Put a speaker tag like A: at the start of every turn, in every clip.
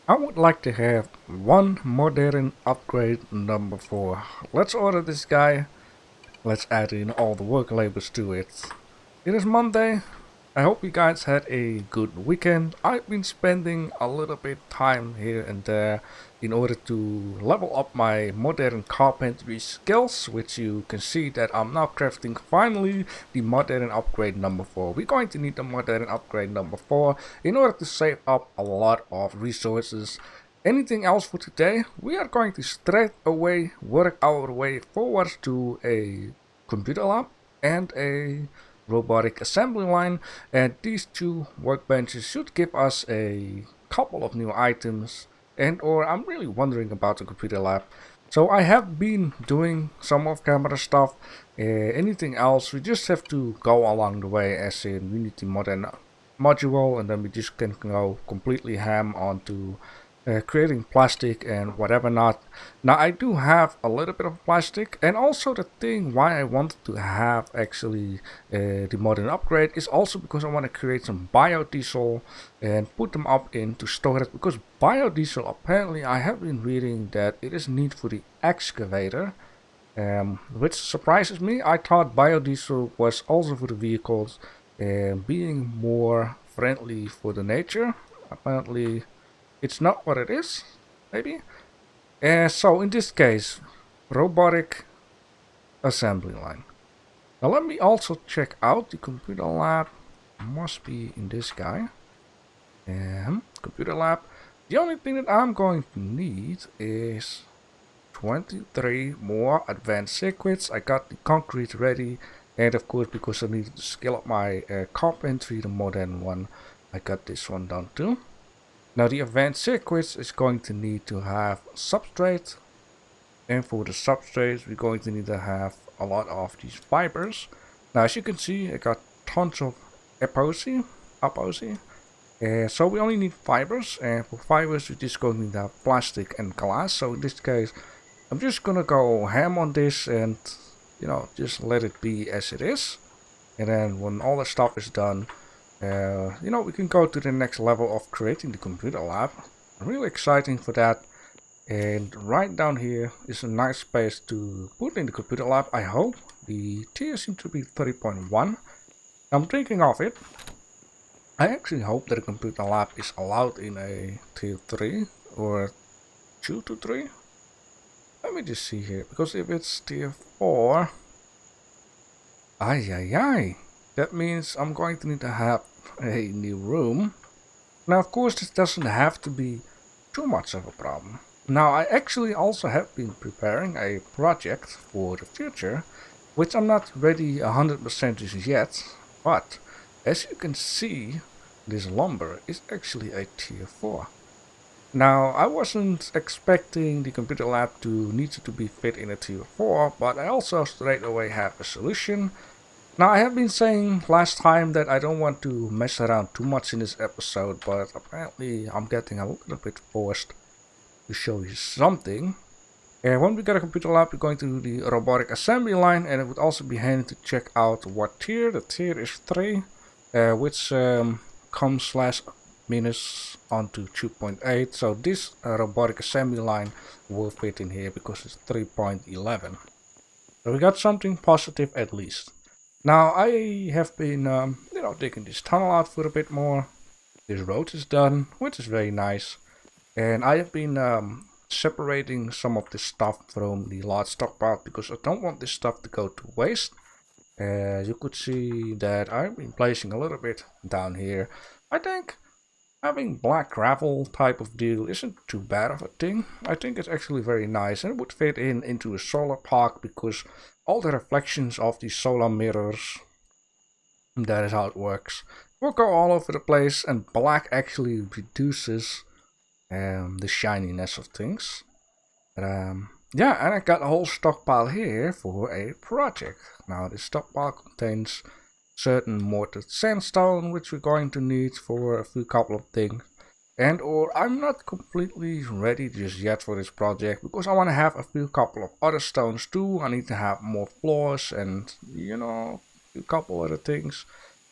A: I would like to have one modern upgrade number 4. Let's order this guy. Let's add in all the work labels to it. It is Monday. I hope you guys had a good weekend. I've been spending a little bit time here and there in order to level up my modern carpentry skills, which you can see that I'm now crafting finally the modern upgrade number 4. We're going to need the modern upgrade number 4 in order to save up a lot of resources. Anything else for today? We are going to straight away work our way forward to a computer lab and a robotic assembly line, and these two workbenches should give us a couple of new items. And or I'm really wondering about the computer lab. So I have been doing some off camera stuff. Anything else we just have to go along the way, as in we need the modern module, and then we just can go completely ham onto creating plastic and whatever not. Now I do have a little bit of plastic, and also the thing why I wanted to have actually the modern upgrade is also because I want to create some biodiesel and put them up into storage, because biodiesel, apparently I have been reading that it is needed for the excavator, which surprises me. I thought biodiesel was also for the vehicles, being more friendly for the nature. Apparently it's not what it is, maybe. So in this case, robotic assembly line. Now let me also check out the computer lab. Must be in this guy. Computer lab. The only thing that I'm going to need is 23 more advanced circuits. I got the concrete ready, and of course, because I need to scale up my carpentry, the modern one, I got this one done too. Now the advanced circuits is going to need to have substrate, and for the substrates we're going to need to have a lot of these fibers. Now as you can see, I got tons of epoxy. So we only need fibers, and for fibers we're just going to need to have plastic and glass. So in this case I'm just gonna go ham on this and just let it be as it is, and then when all the stuff is done, we can go to the next level of creating the computer lab. Really exciting for that. And right down here is a nice space to put in the computer lab. I hope the tier seems to be 3.1. I'm thinking of it. I actually hope that the computer lab is allowed in a tier 3 or 2 to 3. Let me just see here, because if it's tier 4, that means I'm going to need to have a new room. Now of course this doesn't have to be too much of a problem. Now I actually also have been preparing a project for the future, which I'm not ready 100% just yet, but as you can see, this lumber is actually a tier 4. Now I wasn't expecting the computer lab to need to be fit in a tier 4, but I also straight away have a solution. Now I have been saying last time that I don't want to mess around too much in this episode, but apparently I'm getting a little bit forced to show you something. And when we get a computer lab, we're going to do the robotic assembly line, and it would also be handy to check out what tier. The tier is 3, which comes slash minus onto 2.8. So this robotic assembly line will fit in here because it's 3.11. So we got something positive at least. Now I have been, digging this tunnel out for a bit more. This road is done, which is very nice. And I have been separating some of this stuff from the large stockpile, because I don't want this stuff to go to waste. As you could see that I've been placing a little bit down here. I think having black gravel type of deal isn't too bad of a thing. I think it's actually very nice, and it would fit into a solar park, because all the reflections of the solar mirrors, that is how it works, will go all over the place, and black actually reduces the shininess of things. But, yeah, and I got a whole stockpile here for a project. Now this stockpile contains certain mortared sandstone, which we're going to need for a few couple of things. And or I'm not completely ready just yet for this project, because I want to have a few couple of other stones too. I need to have more floors and a couple other things.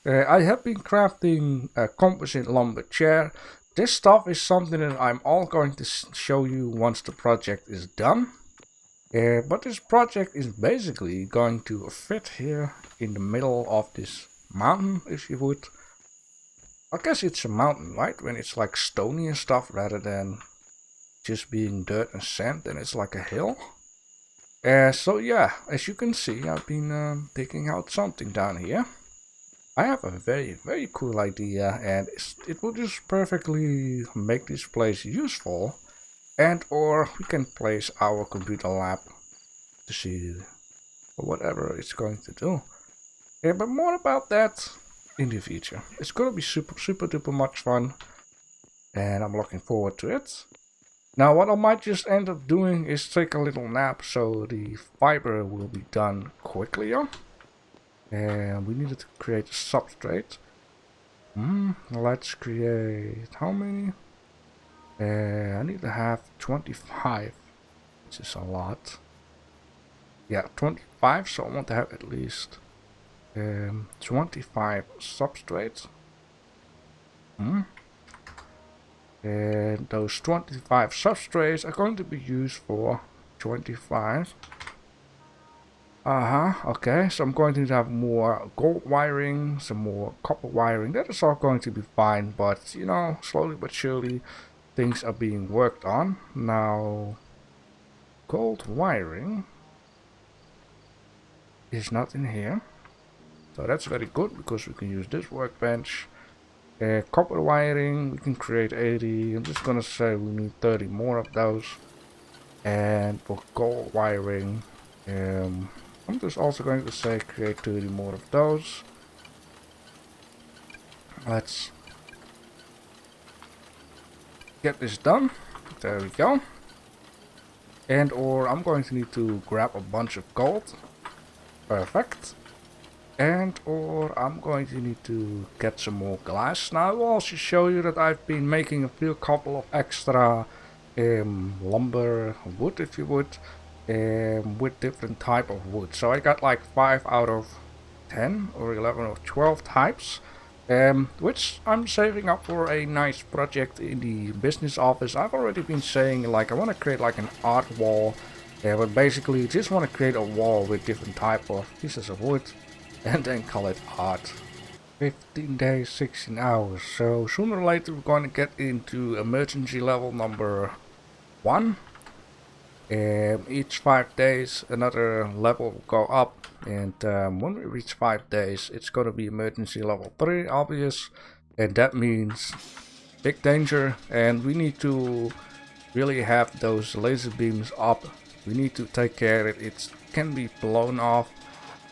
A: I have been crafting a composite lumber chair, This stuff is something that I'm all going to show you once the project is done. But this project is basically going to fit here in the middle of this mountain, if you would. I guess it's a mountain, right? When it's like stony and stuff rather than just being dirt and sand, then it's like a hill. So yeah, as you can see, I've been digging out something down here. I have a very cool idea, and it will just perfectly make this place useful. And or we can place our computer lab to see whatever it's going to do. Yeah, but more about that in the future. It's gonna be super duper much fun, and I'm looking forward to it. Now what I might just end up doing is take a little nap so the fiber will be done quickly. And we needed to create a substrate. Let's create how many? I need to have 25, which is a lot. Yeah, 25, so I want to have at least 25 substrates. And those 25 substrates are going to be used for 25. Okay, so I'm going to have more gold wiring, some more copper wiring. That is all going to be fine, but you know, slowly but surely things are being worked on. Now, gold wiring is not in here. So that's very good because we can use this workbench. Copper wiring, we can create 80. I'm just gonna say we need 30 more of those. And for gold wiring, I'm just also going to say create 30 more of those. Let's get this done. There we go. And or I'm going to need to grab a bunch of gold. Perfect. And or I'm going to need to get some more glass. Now I will also show you that I've been making a few couple of extra lumber wood, if you would, with different type of wood. So I got like 5 out of 10 or 11 or 12 types, which I'm saving up for a nice project in the business office. I've already been saying like I want to create like an art wall, but basically just want to create a wall with different type of pieces of wood and then call it art. 15 days, 16 hours. So sooner or later we're going to get into emergency level number 1. Each 5 days another level will go up, and when we reach 5 days it's going to be emergency level 3, obvious, and that means big danger, and we need to really have those laser beams up. We need to take care that it can be blown off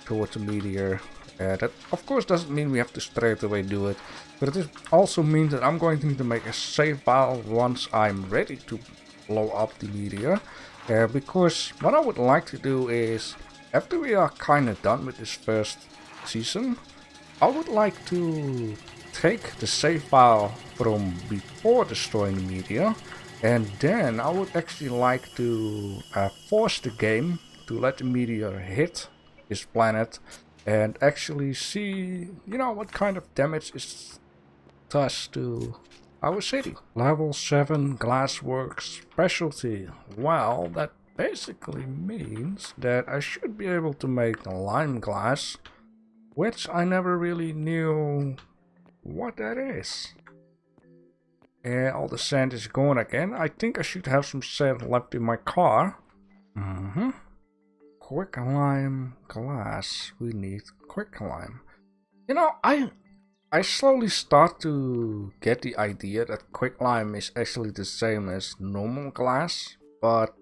A: towards a meteor. That of course doesn't mean we have to straight away do it, but it also means that I'm going to need to make a save file once I'm ready to blow up the meteor. Because what I would like to do is, after we are kind of done with this first season, I would like to take the save file from before destroying the meteor, and then I would actually like to force the game to let the meteor hit this planet and actually see, you know, what kind of damage it does to our city. Level 7 glassworks specialty. Well, that basically means that I should be able to make lime glass, which I never really knew what that is. All the sand is gone again. I think I should have some sand left in my car. Quick lime glass. We need quick lime. You know, I slowly start to get the idea that quick lime is actually the same as normal glass, but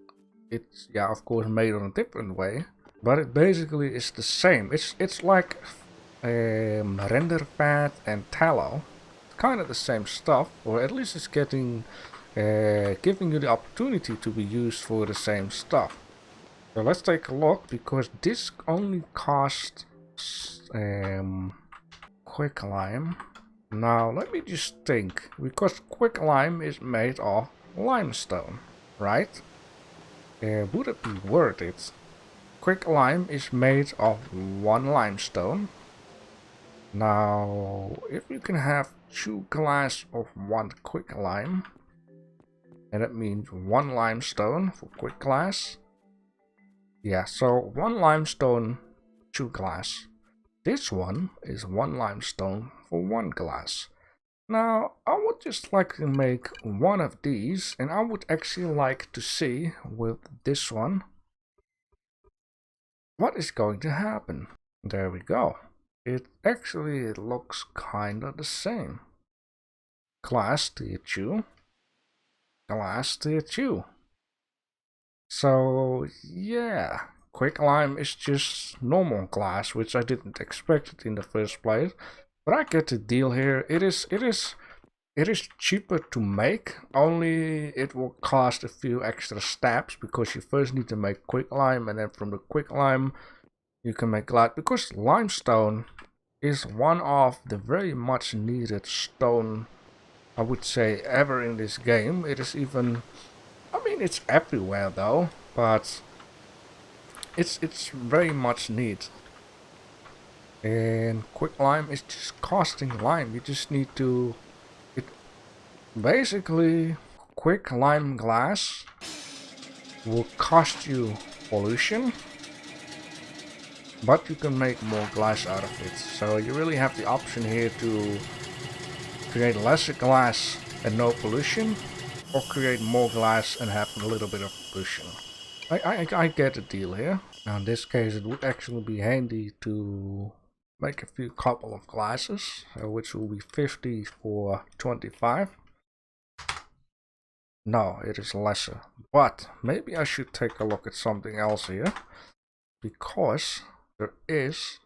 A: it's, yeah, of course made on a different way. But it basically is the same. It's like render pad and tallow. It's kind of the same stuff, or at least it's getting giving you the opportunity to be used for the same stuff. So let's take a look, because this only costs quick lime. Now let me just think, because quick lime is made of limestone, right? Would it be worth it? Quick lime is made of 1 limestone. Now if you can have 2 glass of 1 quick lime. And that means 1 limestone for quick glass. Yeah, so 1 limestone, 2 glass. This one is 1 limestone for 1 glass. Now, I would just like to make one of these, and I would actually like to see with this one what is going to happen. There we go. It actually looks kinda the same. Glass tier 2. Glass tier 2. So, yeah. Quick lime is just normal glass, which I didn't expect it in the first place. But I get the deal here. It is cheaper to make, only it will cost a few extra steps because you first need to make quick lime, and then from the quick lime you can make glass, because limestone is one of the very much needed stone, I would say, ever in this game. It is even, I mean, it's everywhere though, but it's very much needed. And quick lime is just costing lime. You just need to, basically, quick lime glass will cost you pollution, but you can make more glass out of it. So you really have the option here to create less glass and no pollution, or create more glass and have a little bit of pollution. I get the deal here. Now in this case it would actually be handy to make a few couple of glasses, which will be 50 for 25. No, it is lesser. But maybe I should take a look at something else here, because there is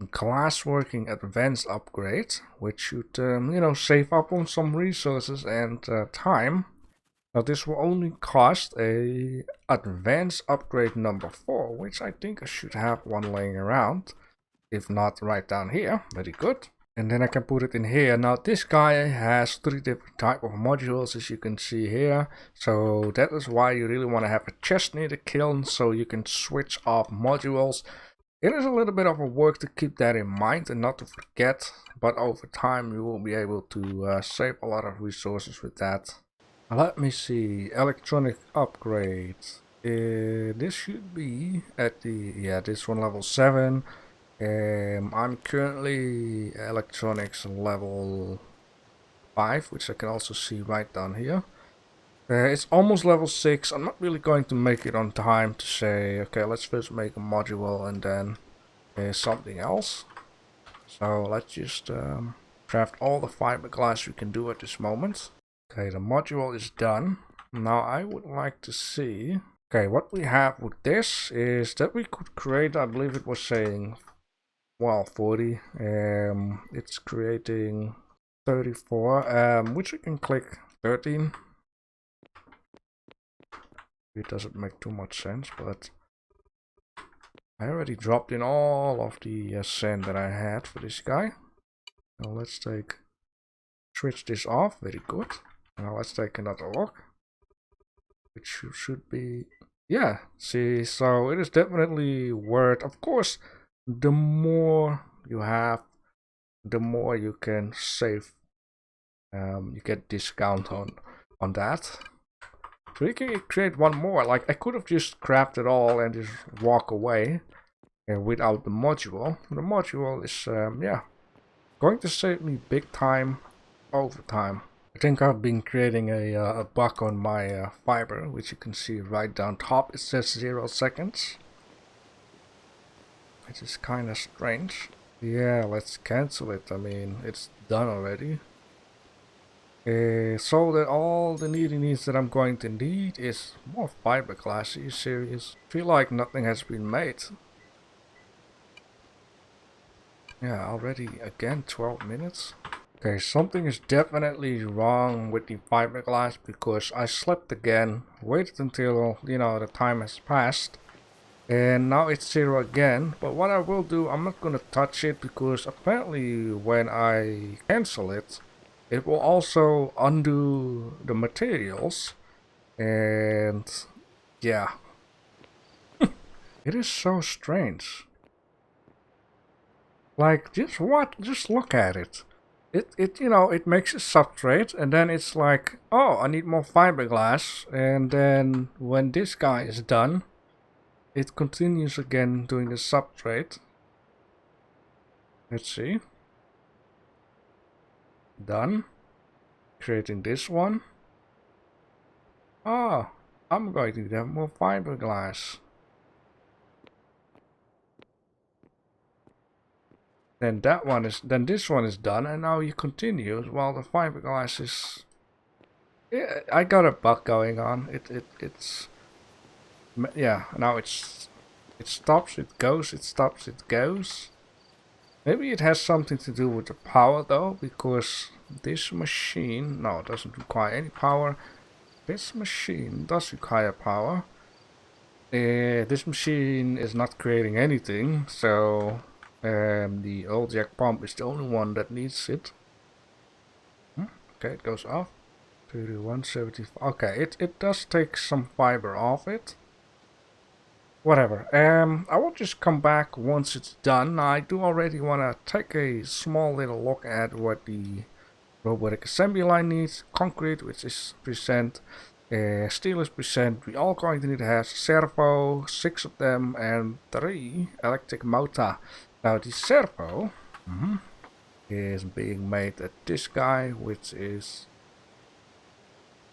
A: glassworking advanced upgrade, which should, you know, save up on some resources and time. Now this will only cost a advanced upgrade number 4, which I think I should have one laying around. If not, right down here. Very good. And then I can put it in here. Now this guy has 3 different type of modules, as you can see here. So that is why you really want to have a chest near the kiln, so you can switch off modules. It is a little bit of a work to keep that in mind and not to forget, but over time you will be able to save a lot of resources with that. Let me see, electronic upgrades. This should be at the, yeah, this one level 7. I'm currently electronics level 5, which I can also see right down here. It's almost level 6. I'm not really going to make it on time to say, okay, let's first make a module and then something else. So let's just craft all the fiberglass we can do at this moment. Okay, the module is done. Now I would like to see, okay, what we have with this is that we could create, I believe it was saying, well, 40. It's creating 34, which we can click 13. It doesn't make too much sense, but I already dropped in all of the sand that I had for this guy. Now let's switch this off. Very good. Now let's take another look. It should be, yeah, see, so it is definitely worth, of course, the more you have, the more you can save. You get discount on that. So you can create one more. Like I could have just crafted all and just walk away without the module. The module is yeah, going to save me big time over time. I think I've been creating a bug on my fiber, which you can see right down top. It says 0 seconds. Which is kind of strange. Yeah, let's cancel it. I mean, it's done already. So that all the needs that I'm going to need is more fiberglass. Are you serious? I feel like nothing has been made. Yeah, already again 12 minutes. Okay, something is definitely wrong with the fiberglass, because I slept again, waited until, you know, the time has passed, and now it's 0 again. But what I will do, I'm not gonna touch it, because apparently when I cancel it, it will also undo the materials, and yeah. It is so strange. Like, just look at it. it makes a substrate, and then it's like, oh, I need more fiberglass, and then when this guy is done, it continues again doing the substrate. Let's see. Done. Creating this one. Ah, I'm going to have more fiberglass. Then this one is done, and now you continue while the fiberglass is. Yeah, I got a bug going on. It's yeah. Now it stops, it goes, it stops, it goes. Maybe it has something to do with the power though, because this machine doesn't require any power. This machine does require power. This machine is not creating anything, so the old jack pump is the only one that needs it. Okay, it goes off. 3175. Okay, it does take some fiber off it. Whatever. I will just come back once it's done. I do already want to take a small little look at what the robotic assembly line needs. Concrete, which is percent. Steel is percent. We all going to need to have servo, 6 of them, and 3 electric motor. Now the servo is being made at this guy, which is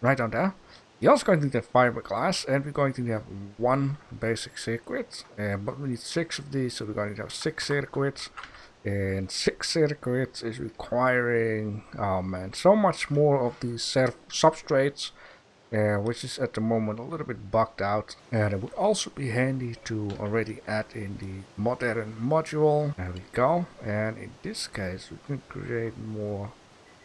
A: right on there. We're also going to need a fiberglass, and we're going to have 1 basic circuit, but we need 6 of these, so we're going to have 6 circuits, and 6 circuits is requiring, oh man, so much more of these substrates, which is at the moment a little bit bugged out, and it would also be handy to already add in the modern module. There we go, and in this case we can create more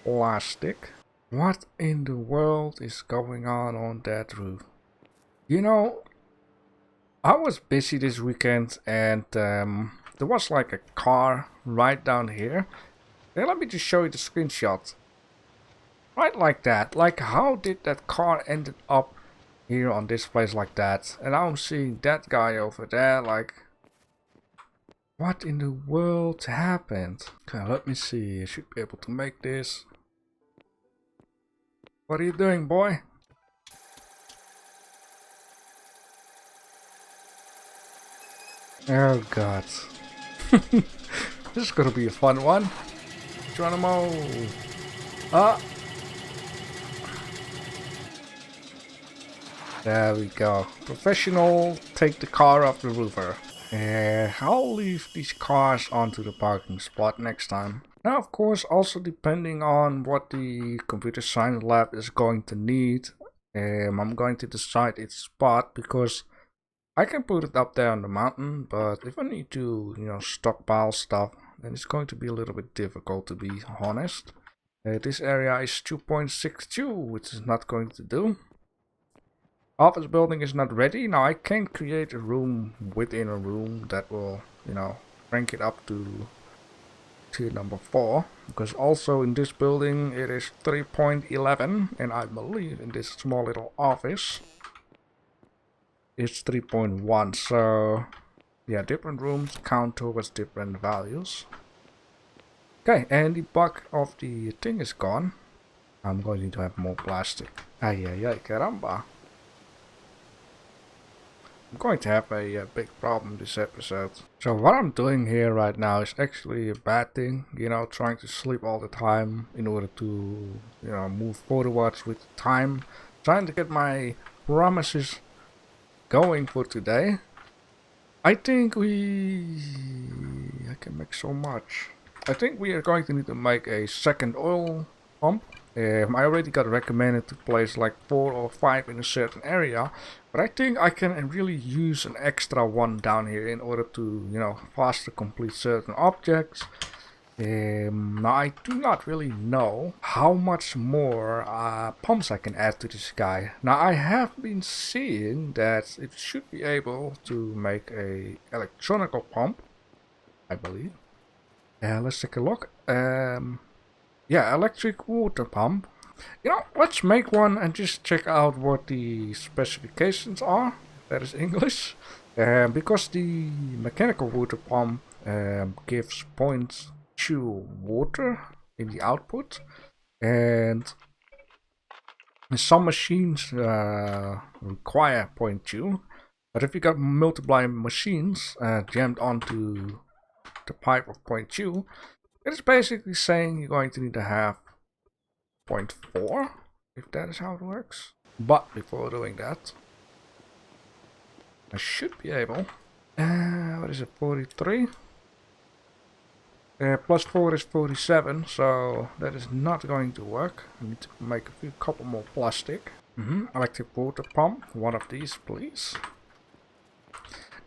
A: plastic. What in the world is going on that roof? You know, I was busy this weekend, and there was like a car right down here. Hey, let me just show you the screenshot. Right like that. Like, how did that car ended up here on this place like that? And now I'm seeing that guy over there, like, what in the world happened? Okay, let me see. I should be able to make this. What are you doing, boy? Oh god. This is gonna be a fun one. Geronimo. Ah. There we go. Professional, take the car off the roofer. I'll leave these cars onto the parking spot next time. Now, of course, also depending on what the computer science lab is going to need, I'm going to decide its spot, because I can put it up there on the mountain, but if I need to, stockpile stuff, then it's going to be a little bit difficult, to be honest. This area is 2.62, which is not going to do. Office building is not ready. Now I can create a room within a room that will, rank it up to tier number 4. Because also in this building it is 3.11, and I believe in this small little office it's 3.1. So yeah, different rooms count towards different values. Okay, and the bug of the thing is gone. I'm going to have more plastic. Ay, caramba. I'm going to have a big problem this episode. So what I'm doing here right now is actually a bad thing. Trying to sleep all the time in order to, move forwards with time. Trying to get my promises going for today. I think I can make so much. I think we are going to need to make a second oil pump. I already got recommended to place like 4 or 5 in a certain area, but I think I can really use an extra one down here in order to, faster complete certain objects. Now I do not really know how much more pumps I can add to this guy. Now I have been seeing that it should be able to make a electronical pump, I believe. Let's take a look. Yeah, electric water pump. Let's make one and just check out what the specifications are. That is English. Because the mechanical water pump gives 0.2 water. in the output. And some machines require 0.2, but if you got multiply machines jammed onto the pipe of 0.2, it is basically saying you're going to need to have 0.4, if that is how it works. But before doing that, I should be able, what is it, 43? Plus 4 is 47, so that is not going to work. I need to make a couple more plastic. Electric water pump, one of these please.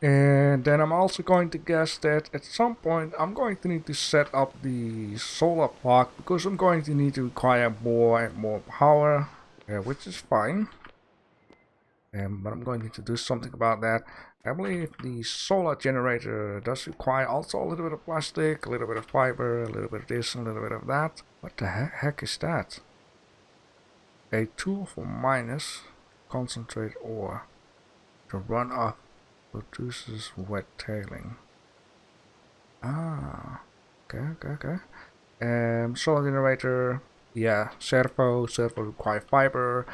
A: And then I'm also going to guess that at some point I'm going to need to set up the solar park, because I'm going to need to require more and more power, which is fine. But I'm going to need to do something about that. I believe the solar generator does require also a little bit of plastic, a little bit of fiber, a little bit of this, a little bit of that. What the heck is that? A tool for miners, concentrate ore. The runoff produces wet tailing. Ah, okay. Solar generator, yeah, servo require fiber,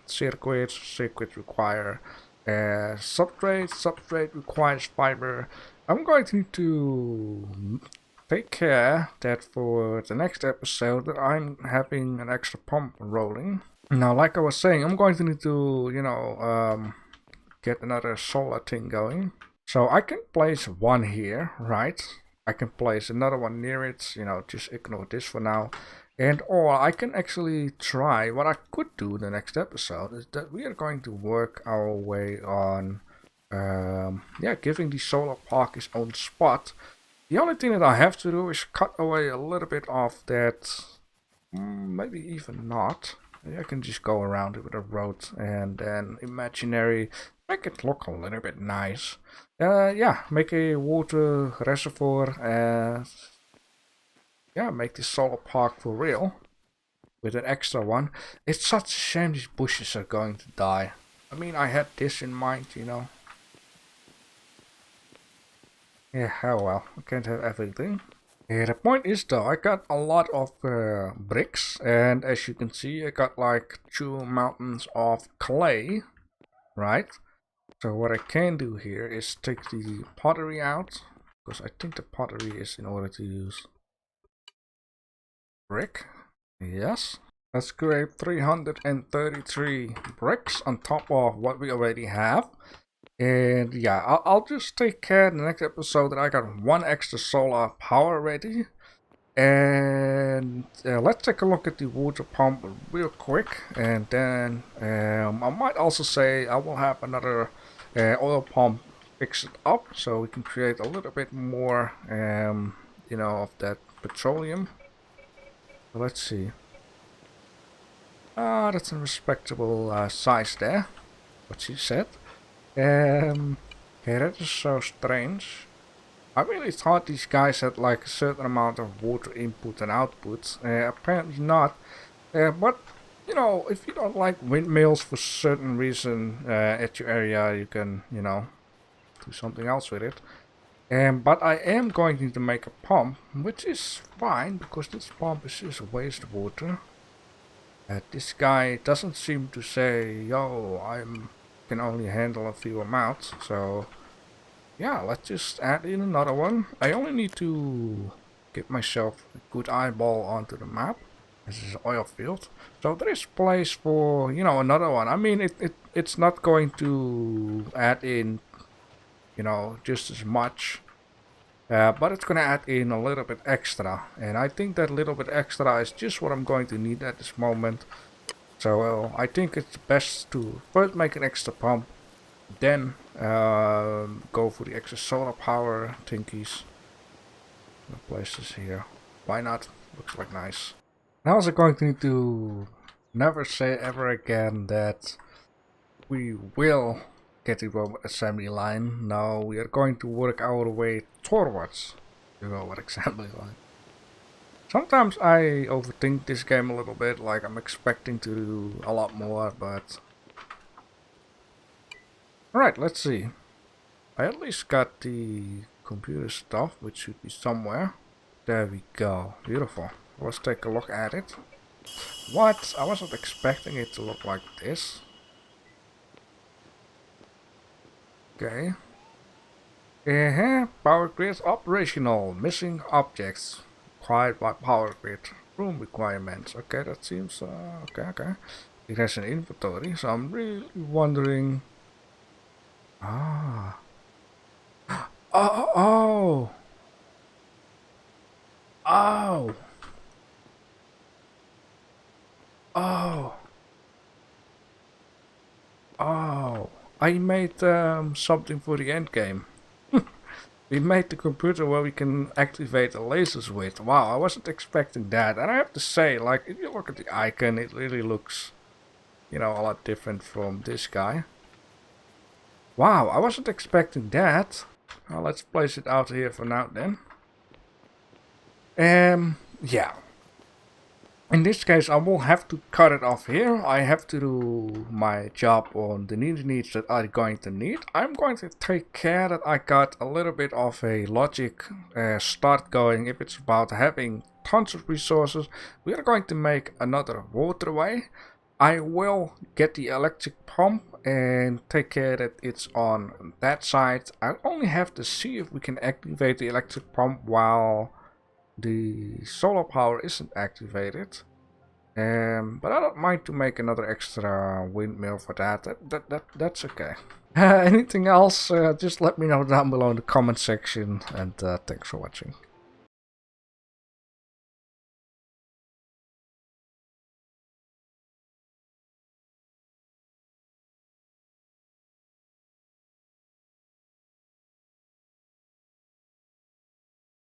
A: circuits require substrate requires fiber. I'm going to need to take care that for the next episode that I'm having an extra pump rolling. Now, like I was saying, I'm going to need to, get another solar thing going. So I can place one here, right? I can place another one near it, just ignore this for now. And or I can actually try, what I could do in the next episode is that we are going to work our way on, giving the solar park its own spot. The only thing that I have to do is cut away a little bit of that, maybe even not. Maybe I can just go around it with a road and then imaginary, make it look a little bit nice. Make a water reservoir, make this solar park for real with an extra one. It's such a shame these bushes are going to die. I mean, I had this in mind, Yeah, oh well, I can't have everything. Yeah, the point is though, I got a lot of bricks, and as you can see, I got like 2 mountains of clay, right? So what I can do here is take the pottery out, because I think the pottery is in order to use brick. Yes. Let's create 333 bricks on top of what we already have. And yeah, I'll just take care in the next episode that I got 1 extra solar power ready. And let's take a look at the water pump real quick. And then I might also say I will have another oil pump fix it up, so we can create a little bit more, of that petroleum. So let's see. That's a respectable size there. What she said. Okay, that is so strange. I really thought these guys had like a certain amount of water input and output. Apparently not. But, if you don't like windmills for certain reason at your area, you can, do something else with it. But I am going to make a pump, which is fine, because this pump is just wastewater. This guy doesn't seem to say, yo, I can only handle a few amounts, so yeah, let's just add in another one. I only need to get myself a good eyeball onto the map. This is an oil field, so there is place for, another one. I mean, it's not going to add in, just as much. But it's gonna add in a little bit extra, and I think that little bit extra is just what I'm going to need at this moment. So I think it's best to first make an extra pump, then go for the extra solar power thingies. The places here, why not? Looks like nice. Now also going to need to never say ever again that we will get the robot assembly line. Now we are going to work our way towards the robot assembly line. Sometimes I overthink this game a little bit, like I'm expecting to do a lot more, but... Alright, let's see. I at least got the computer stuff, which should be somewhere. There we go. Beautiful. Let's take a look at it. What? I wasn't expecting it to look like this. Okay. Power grid operational. Missing objects. Required by power grid. Room requirements. Okay, that seems okay. It has an inventory, so I'm really wondering. Ah. Oh. Oh. Oh. Oh. I made something for the end game. We made the computer where we can activate the lasers with. Wow, I wasn't expecting that. And I have to say, like, if you look at the icon, it really looks, you know, a lot different from this guy. Wow, I wasn't expecting that. Well, let's place it out here for now then. Yeah. In this case, I will have to cut it off here. I have to do my job on the needs that I'm going to need. I'm going to take care that I got a little bit of a logic start going. If it's about having tons of resources, we are going to make another waterway. I will get the electric pump and take care that it's on that side. I only have to see if we can activate the electric pump while the solar power isn't activated. But I don't mind to make another extra windmill for that. That's okay. Anything else, just let me know down below in the comment section, and thanks for watching.